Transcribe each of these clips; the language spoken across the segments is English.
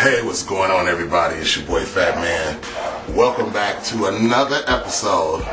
Hey, what's going on, everybody? It's your boy Fat Man. Welcome back to another episode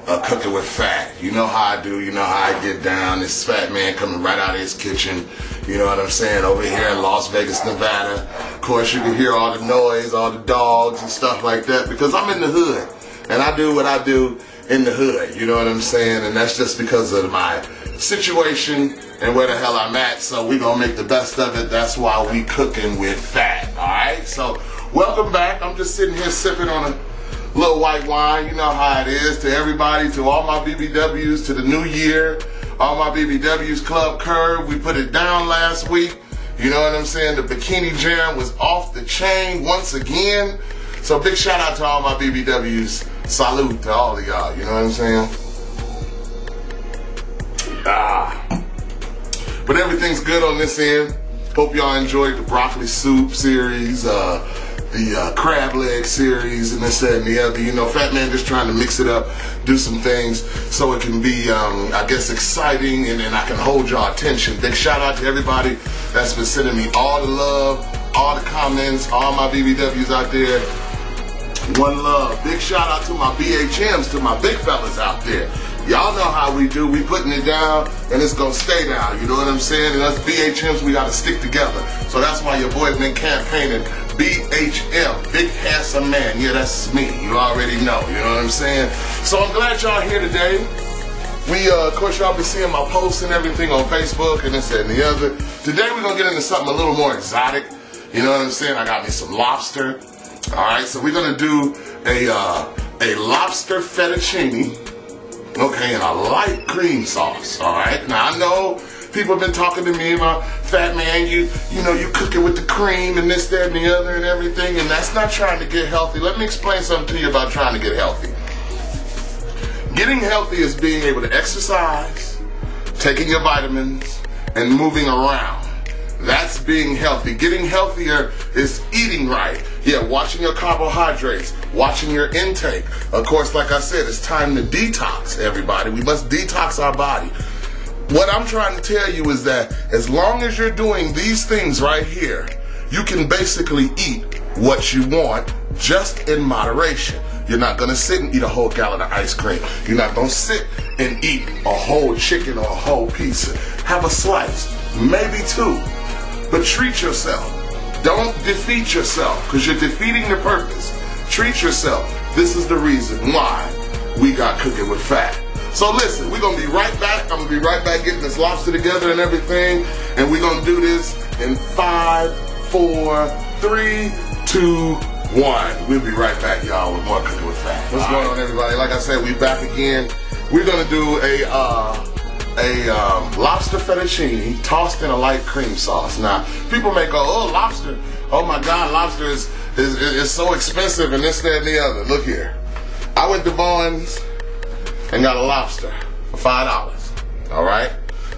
of Cooking with Fat. You know how I do, you know how I get down. This Fat Man coming right out of his kitchen, you know what I'm saying, over here in Las Vegas, Nevada. Of course, you can hear all the noise, all the dogs and stuff like that, because I'm in the hood, and I do what I do in the hood, you know what I'm saying, and that's just because of my situation and where the hell I'm at, so we gonna make the best of it. That's why we cooking with Fat, alright? So, welcome back. I'm just sitting here sipping on a little white wine. You know how it is. To everybody, to all my BBWs, to the new year, all my BBWs, Club Curve, we put it down last week. You know what I'm saying? The Bikini Jam was off the chain once again. So big shout out to all my BBWs. Salute to all of y'all, you know what I'm saying? But everything's good on this end. Hope y'all enjoyed the broccoli soup series, the crab leg series, and this, that, and the other. You know, Fat Man just trying to mix it up, do some things so it can be, I guess, exciting, and I can hold y'all attention. Big shout out to everybody that's been sending me all the love, all the comments, all my BBWs out there. One love. Big shout out to my BHMs, to my big fellas out there. Y'all know how we do. We putting it down, and it's gonna stay down. You know what I'm saying? And us BHMs, we gotta stick together. So that's why your boy been campaigning BHM, Big Handsome Man. Yeah, that's me. You already know. You know what I'm saying? So I'm glad y'all here today. We, of course, y'all been seeing my posts and everything on Facebook and this and the other. Today we're gonna get into something a little more exotic. You know what I'm saying? I got me some lobster. All right, so we're gonna do a lobster fettuccine. Okay, and a light cream sauce, all right? Now, I know people have been talking to me about, Fat Man, you know, you cook it with the cream and this, that, and the other and everything, and that's not trying to get healthy. Let me explain something to you about trying to get healthy. Getting healthy is being able to exercise, taking your vitamins, and moving around. That's being healthy. Getting healthier is eating right. Yeah, watching your carbohydrates, watching your intake. Of course, like I said, it's time to detox, everybody. We must detox our body. What I'm trying to tell you is that as long as you're doing these things right here, you can basically eat what you want, just in moderation. You're not gonna sit and eat a whole gallon of ice cream. You're not gonna sit and eat a whole chicken or a whole pizza. Have a slice, maybe two. But treat yourself. Don't defeat yourself, because you're defeating the purpose. Treat yourself. This is the reason why we got Cooking with Fat. So listen, we're going to be right back. I'm going to be right back getting this lobster together and everything. And we're going to do this in 5, 4, 3, 2, 1. We'll be right back, y'all, with more Cooking with Fat. What's going on, everybody? Like I said, we back again. We're going to do a lobster fettuccine tossed in a light cream sauce. Now, people may go, oh, lobster. Oh my God, lobster is so expensive and this, that, and the other. Look here. I went to Vons and got a lobster for $5. All right?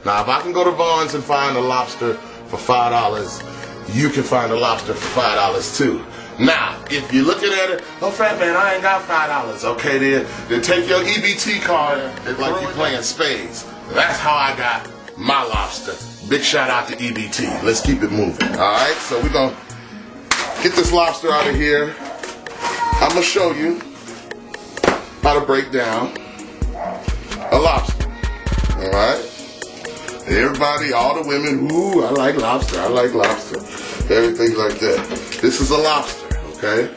Now, if I can go to Vons and find a lobster for $5, you can find a lobster for $5 too. Now, if you're looking at it, oh, Fat Man, I ain't got $5. Okay, then take your EBT card and like you're playing spades. That's how I got my lobster. Big shout out to EBT. Let's keep it moving. Alright, so we're going to get this lobster out of here. I'm going to show you how to break down a lobster. Alright? Everybody, all the women, ooh, I like lobster. I like lobster. Everything like that. This is a lobster, okay?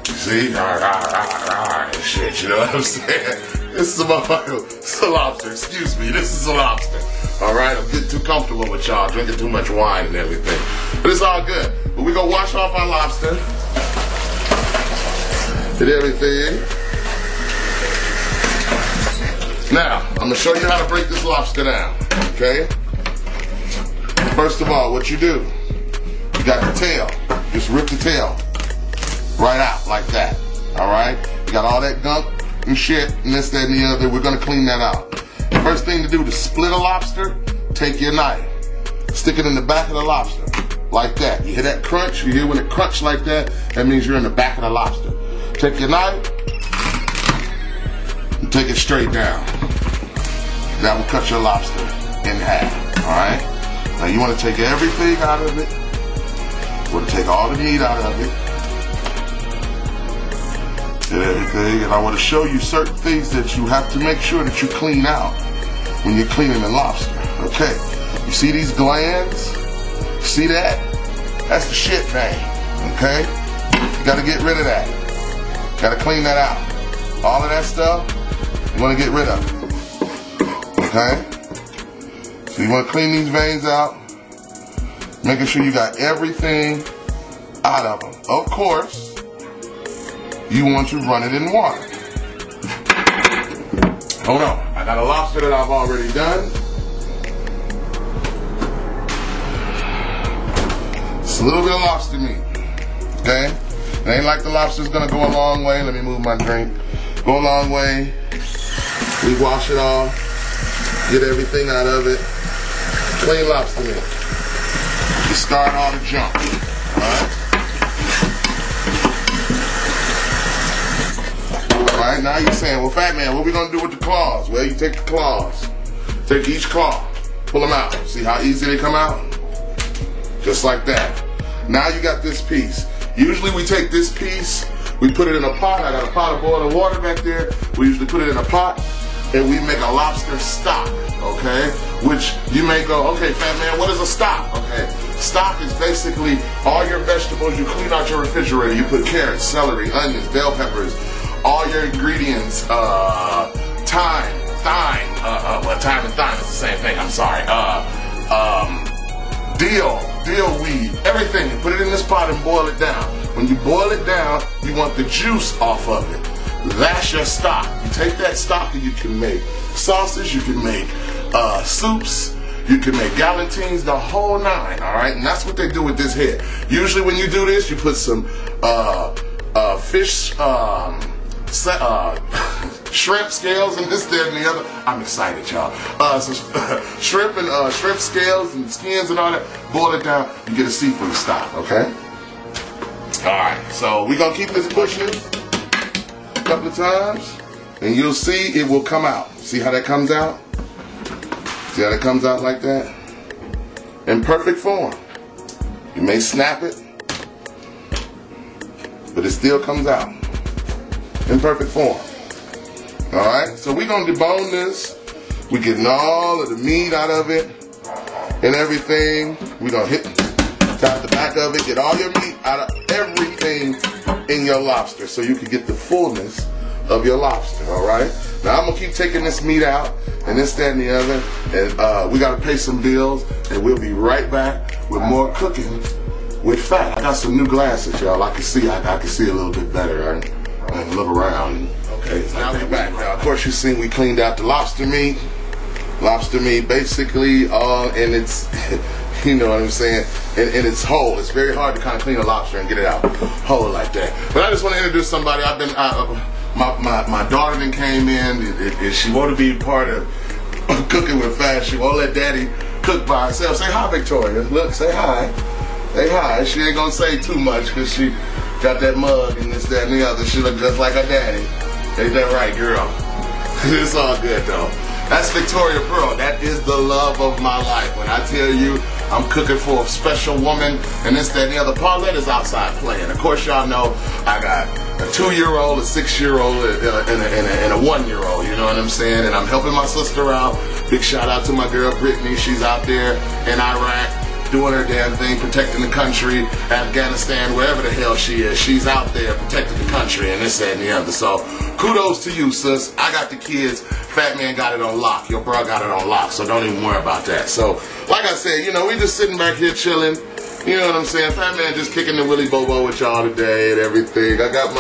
See? Shit, you know what I'm saying? This is a motherfucker. It's a lobster. Excuse me. This is a lobster. All right? I'm getting too comfortable with y'all, drinking too much wine and everything. But it's all good. But we're going to wash off our lobster and everything. Now, I'm going to show you how to break this lobster down. Okay? First of all, what you do, you got the tail. Just rip the tail right out like that. All right? You got all that gunk and shit and this, that, and the other. We're gonna clean that out. First thing to do to split a lobster, take your knife, stick it in the back of the lobster, like that. You hear that crunch? You hear when it crunch like that? That means you're in the back of the lobster. Take your knife and take it straight down. That will cut your lobster in half, all right? Now you want to take everything out of it We're gonna take all the meat out of it and everything. And I want to show you certain things that you have to make sure that you clean out when you're cleaning the lobster. Okay, you see these glands? You see that? That's the shit vein. Okay, you gotta get rid of that. Gotta clean that out. All of that stuff, you wanna get rid of it. Okay? So you wanna clean these veins out, making sure you got everything out of them. Of course, you want to run it in water. Hold on, I got a lobster that I've already done. It's a little bit of lobster meat, okay? It ain't like the lobster's gonna go a long way. Let me move my drink. Go a long way. We wash it off, get everything out of it. Clean lobster meat. Discard all the junk, alright, now you're saying, well, Fat Man, what we gonna do with the claws? Well, you take the claws. Take each claw, pull them out. See how easy they come out? Just like that. Now you got this piece. Usually we take this piece, we put it in a pot. I got a pot of boiling water back there. We usually put it in a pot and we make a lobster stock, okay? Which you may go, okay, Fat Man, what is a stock? Okay, stock is basically all your vegetables. You clean out your refrigerator. You put carrots, celery, onions, bell peppers, all your ingredients, thyme and thyme is the same thing, I'm sorry. Dill weed, everything. You put it in this pot and boil it down. When you boil it down, you want the juice off of it. That's your stock. You take that stock and you can make sauces, you can make soups, you can make galantines, the whole nine, all right? And that's what they do with this here. Usually when you do this, you put some fish, shrimp scales and this, that, and the other. I'm excited, y'all. Some shrimp and shrimp scales and skins and all that. Boil it down, you get a seafood stock, okay? All right, so we're gonna keep this pushing a couple of times, and you'll see it will come out. See how that comes out? See how that comes out like that? In perfect form. You may snap it, but it still comes out in perfect form. Alright, so we're going to debone this. We're getting all of the meat out of it and everything. We're going to tap the back of it, get all your meat out of everything in your lobster so you can get the fullness of your lobster, alright? Now I'm going to keep taking this meat out and this, that, and the other. And we got to pay some bills, and we'll be right back with more cooking with Phat. I got some new glasses, y'all. I can see a little bit better. I can look around. Okay, so now we're back. Now, of course, you see we cleaned out the lobster meat. Lobster meat, basically, and it's, you know what I'm saying, and it's whole. It's very hard to kind of clean a lobster and get it out whole like that. But I just want to introduce somebody. I've been, my daughter then came in, and she want to be part of cooking with Phat. She won't let Daddy cook by herself. Say hi, Victoria. Look, say hi. Say hi. She ain't gonna say too much because she got that mug and this, that, and the other. She look just like her daddy. Ain't that right, girl? It's all good, though. That's Victoria Pearl. That is the love of my life. When I tell you I'm cooking for a special woman and this, that, and the other, Paulette is outside playing. Of course, y'all know I got a 2-year-old, a 6-year-old, and a 1-year-old. You know what I'm saying? And I'm helping my sister out. Big shout out to my girl Brittany. She's out there in Iraq, doing her damn thing, protecting the country, Afghanistan, wherever the hell she is. She's out there protecting the country and this, that, and the other. So kudos to you, sis. I got the kids. Phat Man got it on lock. Your bro got it on lock. So don't even worry about that. So, like I said, you know, we just sitting back here chilling. You know what I'm saying? Phat Man just kicking the Willy Bobo with y'all today and everything. I got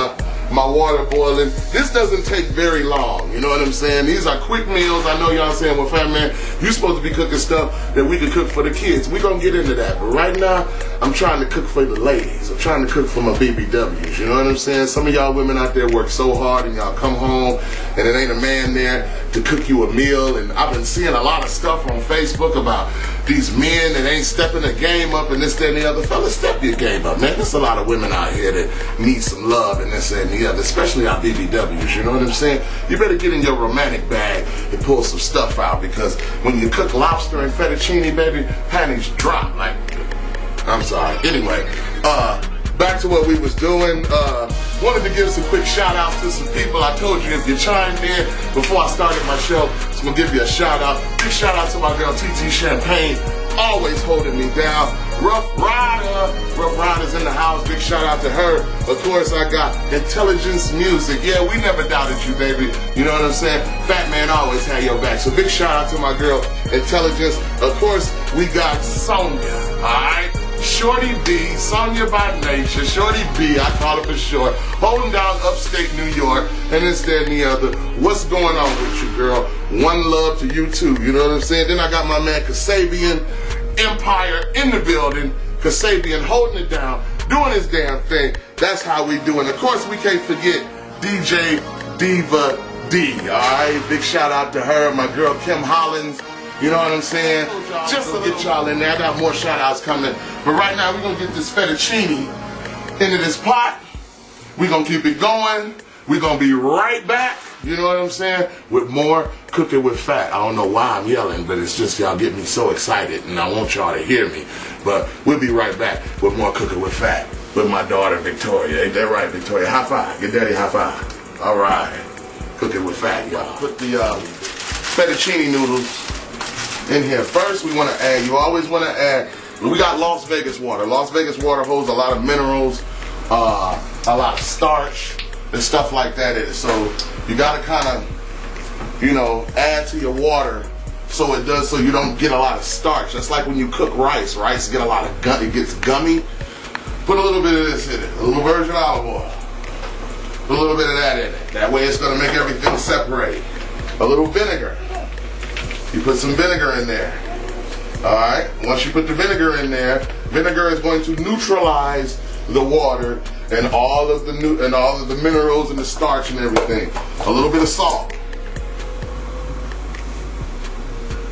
my water boiling. This doesn't take very long, you know what I'm saying? These are quick meals. I know y'all saying, well, Phat Man, you supposed to be cooking stuff that we could cook for the kids. We're going to get into that. But right now, I'm trying to cook for the ladies. I'm trying to cook for my BBWs, you know what I'm saying? Some of y'all women out there work so hard and y'all come home and it ain't a man there to cook you a meal. And I've been seeing a lot of stuff on Facebook about these men that ain't stepping their game up and this, that, and the other. Fellas, step your game up, man. There's a lot of women out here that need some love and this, that, and the other, especially our BBWs, you know what I'm saying? You better get in your romantic bag and pull some stuff out, because when you cook lobster and fettuccine, baby, panties drop like, I'm sorry. Anyway, Back to what we was doing. Wanted to give some quick shout outs to some people. I told you if you chimed in before I started my show, so I'm gonna give you a shout out. Big shout out to my girl TT Champagne, always holding me down. Rough Rider's in the house. Big shout out to her. Of course, I got Intelligence Music. Yeah, we never doubted you, baby. You know what I'm saying? Fat Man always had your back. So big shout out to my girl Intelligence. Of course, we got Sonya. All right. Shorty B, Sonya by nature, Shorty B, I call her for short, holding down upstate New York, and this, that, and the other. What's going on with you, girl? One love to you too, you know what I'm saying? Then I got my man Kasabian Empire in the building, Kasabian holding it down, doing his damn thing. That's how we do it. And of course, we can't forget DJ Diva D, alright? Big shout out to her, my girl Kim Hollins. You know what I'm saying? Just to get y'all in there. I got more shout outs coming. But right now, we're going to get this fettuccine into this pot. We're going to keep it going. We're going to be right back. You know what I'm saying? With more Cooking with Fat. I don't know why I'm yelling, but it's just y'all get me so excited, and I want y'all to hear me. But we'll be right back with more Cooking with Fat with my daughter, Victoria. Ain't that right, Victoria? High five. Get daddy high five. All right. Cooking with Fat, y'all. Put the fettuccine noodles in here. First, we want to add, you always want to add, we got Las Vegas water. Las Vegas water holds a lot of minerals, a lot of starch, and stuff like that in it. So you got to kind of, you know, add to your water so it does, so you don't get a lot of starch. That's like when you cook rice. Rice get a lot of it gets gummy. Put a little bit of this in it, a little virgin olive oil. Put a little bit of that in it. That way it's going to make everything separate. A little vinegar. You put some vinegar in there. Alright? Once you put the vinegar in there, vinegar is going to neutralize the water and all of the minerals and the starch and everything. A little bit of salt.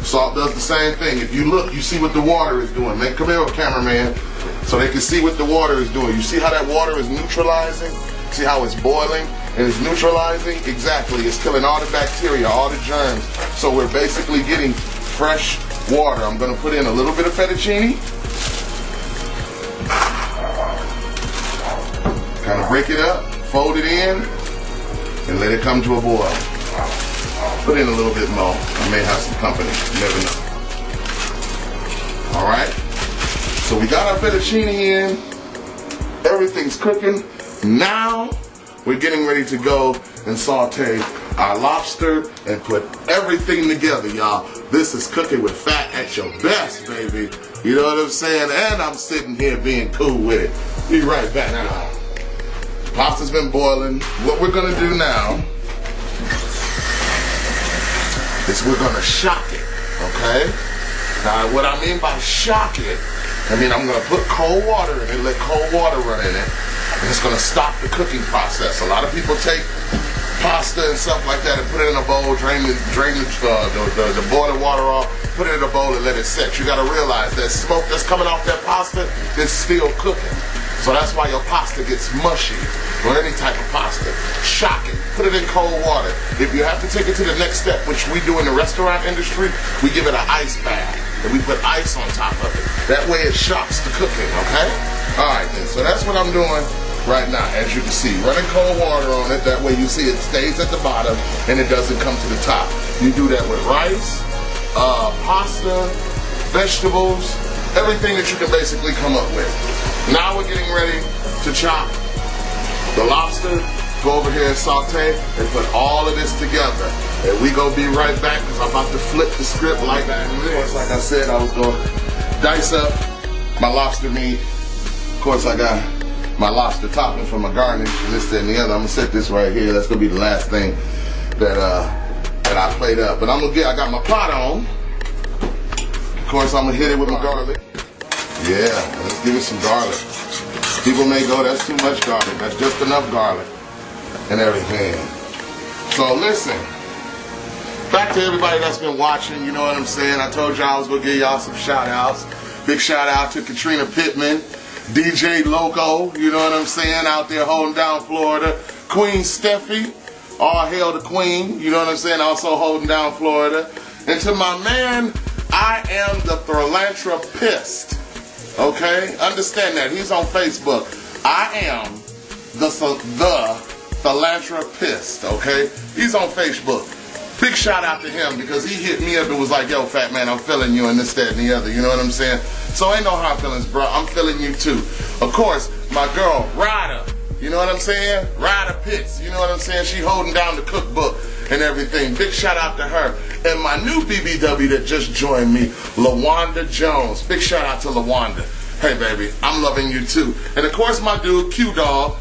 Salt does the same thing. If you look, you see what the water is doing. Come here, cameraman, so they can see what the water is doing. You see how that water is neutralizing? See how it's boiling and it's neutralizing? Exactly. It's killing all the bacteria, all the germs. So we're basically getting fresh water. I'm going to put in a little bit of fettuccine. Kind of break it up, fold it in, and let it come to a boil. Put in a little bit more. I may have some company. You never know. Alright? So we got our fettuccine in. Everything's cooking. Now, we're getting ready to go and saute our lobster and put everything together, y'all. This is Cooking with Fat at your best, baby. You know what I'm saying? And I'm sitting here being cool with it. Be right back, y'all. Pasta's been boiling. What we're gonna do now is we're gonna shock it, okay? Now, what I mean by shock it, I mean I'm gonna put cold water in it, let cold water run in it. And it's going to stop the cooking process. A lot of people take pasta and stuff like that and put it in a bowl, drain the boiling water off, put it in a bowl and let it set. You got to realize that smoke that's coming off that pasta is still cooking. So that's why your pasta gets mushy, or any type of pasta. Shock it. Put it in cold water. If you have to take it to the next step, which we do in the restaurant industry, we give it an ice bath. And we put ice on top of it. That way it shocks the cooking, okay? Alright then, so that's what I'm doing right now, as you can see. Running cold water on it, that way you see it stays at the bottom and it doesn't come to the top. You do that with rice, pasta, vegetables, everything that you can basically come up with. Now we're getting ready to chop the lobster, go over here and saute, and put all of this together. And we gonna be right back, because I'm about to flip the script like that. Of course, like I said, I was gonna dice up my lobster meat. Of course, I got my lobster topping for my garnish, and this, that, and the other. I'm gonna set this right here. That's gonna be the last thing that I played up. But I got my pot on. Of course, I'm gonna hit it with my garlic. Yeah, let's give it some garlic. People may go, that's too much garlic. That's just enough garlic and everything. So listen, back to everybody that's been watching, you know what I'm saying? I told y'all I was gonna give y'all some shout outs. Big shout out to Katrina Pittman, DJ Loco, you know what I'm saying, out there holding down Florida. Queen Steffi, all hail the queen, you know what I'm saying, also holding down Florida. And to my man, I am the philanthropist. Okay? Understand that. He's on Facebook. I am the philanthropist, okay? He's on Facebook. Big shout out to him because he hit me up and was like, yo, fat man, I'm feeling you and this, that, and the other. You know what I'm saying? So ain't no hard feelings, bro. I'm feeling you too. Of course, my girl, Ryder. You know what I'm saying? Ryder Pitts. You know what I'm saying? She holding down the cookbook and everything. Big shout out to her. And my new BBW that just joined me, LaWanda Jones. Big shout out to LaWanda. Hey, baby, I'm loving you too. And of course, my dude, Q-Dog.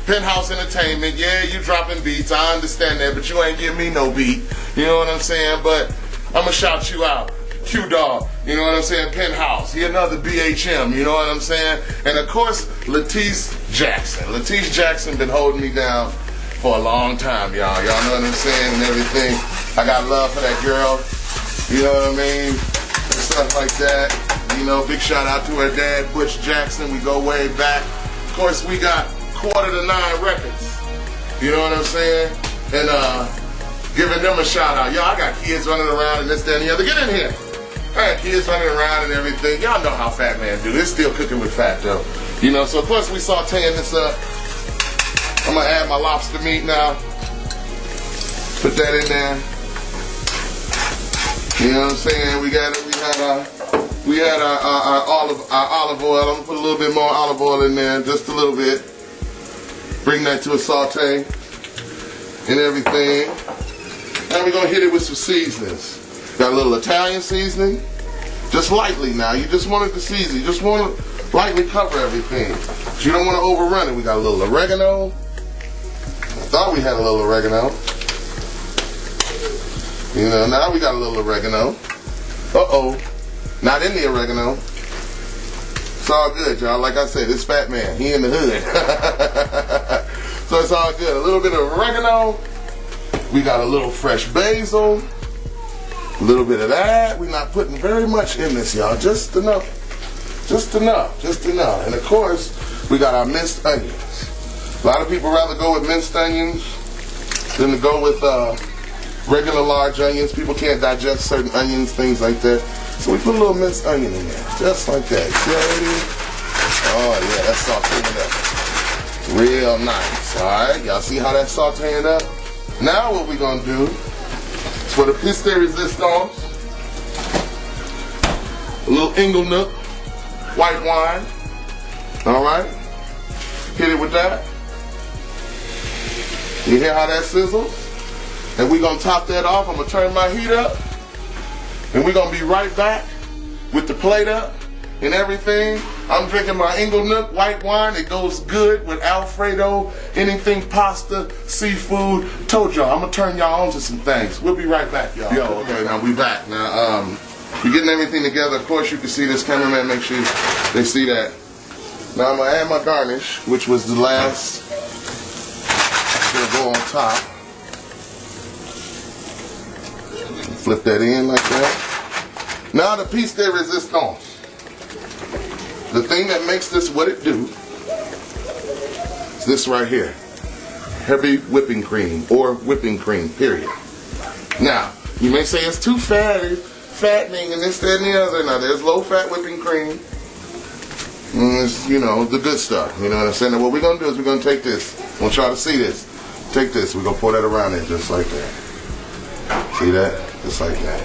Penthouse Entertainment, yeah, you dropping beats, I understand that, but you ain't giving me no beat, you know what I'm saying, but I'm going to shout you out, Q-Dog, you know what I'm saying, Penthouse, he another BHM, you know what I'm saying, and of course, Letice Jackson. Letice Jackson been holding me down for a long time, y'all know what I'm saying, and everything. I got love for that girl, you know what I mean, and stuff like that, you know, big shout out to her dad, Butch Jackson, we go way back. Of course, we got Quarter to 9 Records, you know what I'm saying, and giving them a shout out. Yo, I got kids running around and this, that, and the other. Get in here. I got kids running around and everything. Y'all know how Fat Man do. It's still cooking with Fat though, you know. So of course we sauteing this up. I'm gonna add my lobster meat now. Put that in there. You know what I'm saying? We had our olive oil. I'm gonna put a little bit more olive oil in there, just a little bit. Bring that to a saute and everything. And we're gonna hit it with some seasonings. Got a little Italian seasoning, just lightly now. You just want it to season. You just want to lightly cover everything. But you don't want to overrun it. We got a little oregano. I thought we had a little oregano. You know, now we got a little oregano. Uh-oh, not in the oregano. It's all good, y'all. Like I said, it's Fat Man. He in the hood. So it's all good. A little bit of oregano. We got a little fresh basil. A little bit of that. We're not putting very much in this, y'all. Just enough. Just enough. Just enough. And of course, we got our minced onions. A lot of people rather go with minced onions than to go with regular large onions. People can't digest certain onions, things like that. So we put a little minced onion in there, just like that. See already? Oh yeah, that's sauteing up. Real nice, alright? Y'all see how that's sauteing up? Now what we're gonna do is for the piece de resistance, a little Inglenook white wine, alright? Hit it with that. You hear how that sizzles? And we're gonna top that off. I'm gonna turn my heat up. And we're going to be right back with the plate up and everything. I'm drinking my Inglenook white wine. It goes good with Alfredo, anything pasta, seafood. Told y'all, I'm going to turn y'all on to some things. We'll be right back, y'all. Yo, okay, now we back. Now, we're getting everything together. Of course, you can see this. Cameraman, make sure they see that. Now, I'm going to add my garnish, which was the last. It's going to go on top. Flip that in like that. Now the piece de resistance. The thing that makes this what it do is this right here. Heavy whipping cream or whipping cream, period. Now, you may say it's too fattening and this, that, and the other. Now there's low fat whipping cream. And it's, you know, the good stuff. You know what I'm saying? Now what we're going to do is we're going to take this. I want y'all to see this. Take this. We're going to pour that around there just like that. See that? Just like that.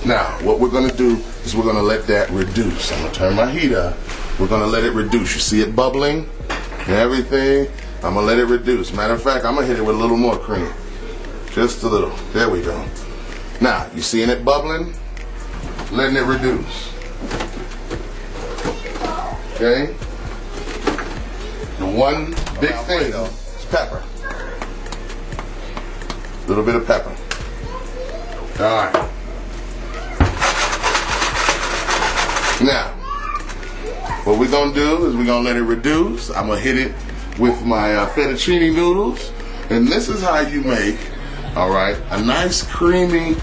Now, what we're going to do is we're going to let that reduce. I'm going to turn my heat up. We're going to let it reduce. You see it bubbling and everything? I'm going to let it reduce. Matter of fact, I'm going to hit it with a little more cream. Just a little. There we go. Now, you seeing it bubbling? Letting it reduce. Okay? The one big thing is pepper. A little bit of pepper. Alright. Now, what we're going to do is we're going to let it reduce. I'm going to hit it with my fettuccine noodles. And this is how you make, alright, a nice creamy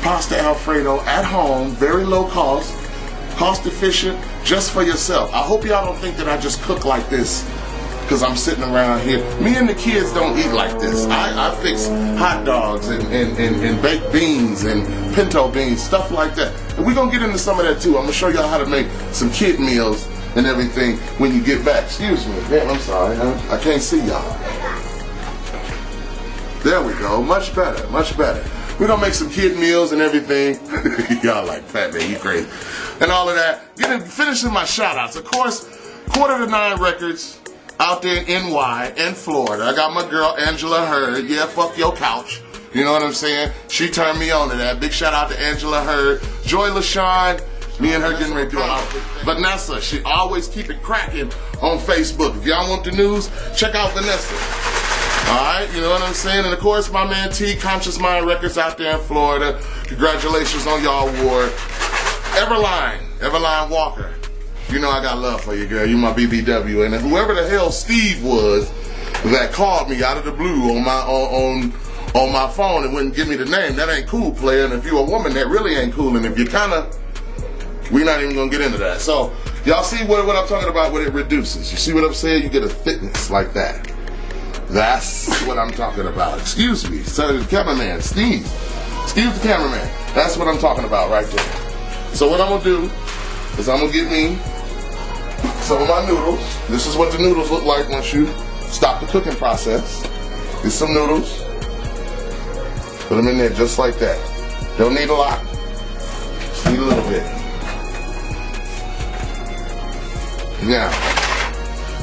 pasta Alfredo at home, very low cost efficient, just for yourself. I hope y'all don't think that I just cook like this because I'm sitting around here. Me and the kids don't eat like this. I fix hot dogs and baked beans and pinto beans, stuff like that. And we're gonna get into some of that too. I'm gonna show y'all how to make some kid meals and everything when you get back. Excuse me, man, I'm sorry, I can't see y'all. There we go, much better, much better. We're gonna make some kid meals and everything. Y'all like, Fat Man, you crazy. And all of that. Finishing my shout outs. Of course, 8:45 Records out there in NY and Florida. I got my girl Angela Hurd. Yeah, fuck your couch. You know what I'm saying? She turned me on to that. Big shout out to Angela Hurd. Joy LaShawn. Me and her getting ready to do it. Vanessa, she always keep it cracking on Facebook. If y'all want the news, check out Vanessa. Alright, you know what I'm saying? And of course, my man T, Conscious Mind Records out there in Florida. Congratulations on your award. Everline Walker. You know I got love for you, girl. You my BBW. And whoever the hell Steve was that called me out of the blue on my phone and wouldn't give me the name, that ain't cool, player. And if you're a woman, that really ain't cool. And if you we're not even gonna get into that. So, y'all see what I'm talking about, what it reduces. You see what I'm saying? You get a thickness like that. That's what I'm talking about. Excuse me, sir, the cameraman, Steve. Excuse the cameraman. That's what I'm talking about right there. So what I'm gonna do is I'm gonna get me some of my noodles. This is what the noodles look like once you stop the cooking process. Get some noodles. Put them in there just like that. Don't need a lot. Just need a little bit. Now,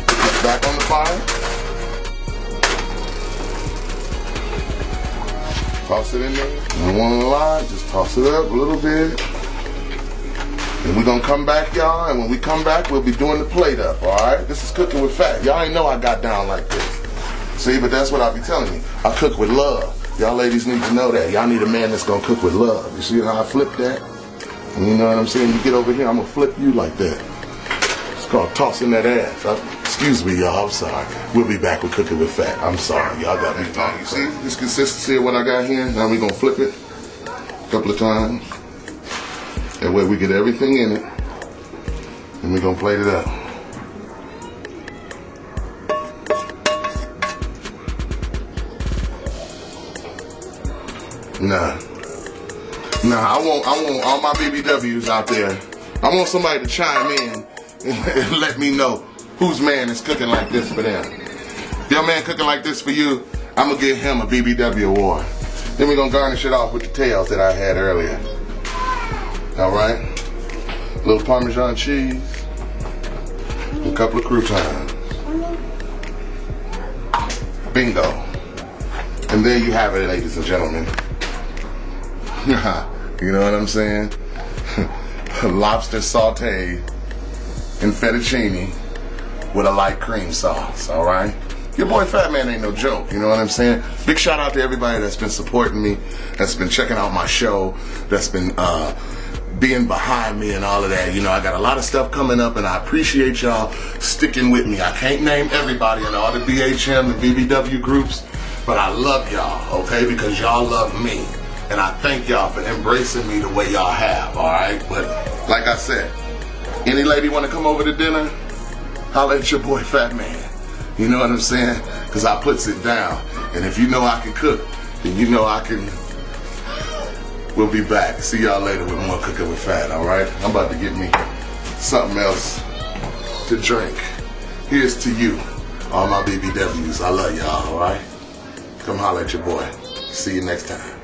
put this back on the fire. Toss it in there. Don't want a lot, just toss it up a little bit. And we're gonna come back, y'all, and when we come back, we'll be doing the plate up, alright? This is Cooking with Fat. Y'all ain't know I got down like this. See, but that's what I be telling you. I cook with love. Y'all ladies need to know that. Y'all need a man that's gonna cook with love. You see how I flip that? And you know what I'm saying? You get over here, I'm gonna flip you like that. It's called tossing that ass. Excuse me, y'all, I'm sorry. We'll be back with Cooking with Fat. I'm sorry, y'all got me talking. You see this consistency of what I got here? Now we're gonna flip it a couple of times. That way we get everything in it. And we're gonna plate it up. Nah, I want all my BBWs out there. I want somebody to chime in and let me know whose man is cooking like this for them. If your man cooking like this for you, I'm gonna give him a BBW award. Then we're gonna garnish it off with the tails that I had earlier. Alright? A little Parmesan cheese. A couple of croutons. Bingo. And there you have it, ladies and gentlemen. You know what I'm saying? Lobster sauteed in fettuccine with a light cream sauce, alright? Your boy Fat Man ain't no joke, you know what I'm saying? Big shout out to everybody that's been supporting me, that's been checking out my show, that's been being behind me and all of that. You know, I got a lot of stuff coming up and I appreciate y'all sticking with me. I can't name everybody in all the BHM, the BBW groups, but I love y'all, okay? Because y'all love me. And I thank y'all for embracing me the way y'all have, alright? But like I said, any lady want to come over to dinner? Holla at your boy Fat Man. You know what I'm saying? Because I puts it down. And if you know I can cook, then you know I can. We'll be back. See y'all later with more Cooking with Fat, alright? I'm about to get me something else to drink. Here's to you, all my BBWs. I love y'all, alright? Come holla at your boy. See you next time.